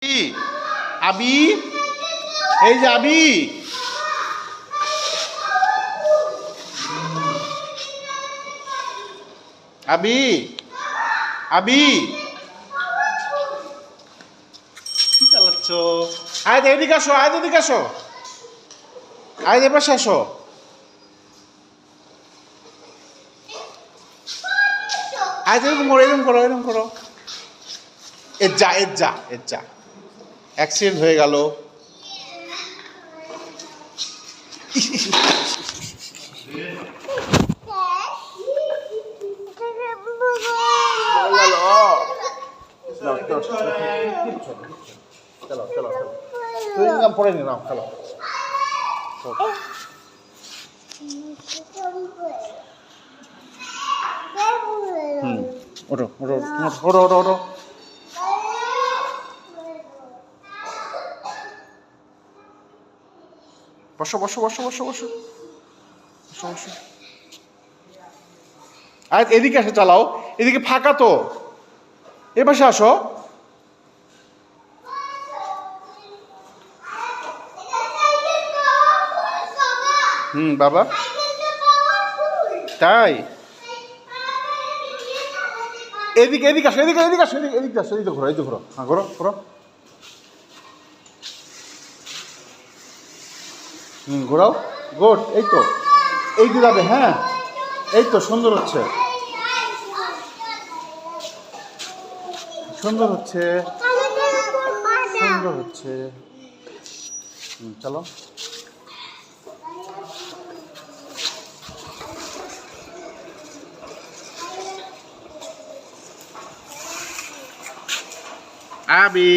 আবি, এই যে আবি, আবি, আবি, কি চালাচ্ছ? আয় এদিকে আসো, আয় এদিকে আসো, আয় এপাশে আসো। আয় এরকম করো, এরকম করো, এরকম করো। এর যা, এর যা, এর যা। অ্যাক্সিডেন্ট হয়ে গেল। চলো চলো চলো, তুই ইনকাম পড়ে নি, নাও চলো। ওঠো ওঠো ওঠো ওঠো ওঠো। বসো বসো বসো বসো বসো বসো বসো। আর এদিকে আসো, চালাও, এদিকে ফাঁকা তো, এ পাশে আসো। বাবা, তাই এদিকে এদিকে আসো, এদিকে এদিকে আসো, এদিকে এদিকে আসো, এদিকে ঘোরো, এদিকে ঘোরো, হ্যাঁ ঘোরো ঘোরো। ঘোরাও, গুড, এই তো, এই যে যাবে, হ্যাঁ এই তো, সুন্দর হচ্ছে, সুন্দর হচ্ছে, সুন্দর হচ্ছে। চলো। আবি।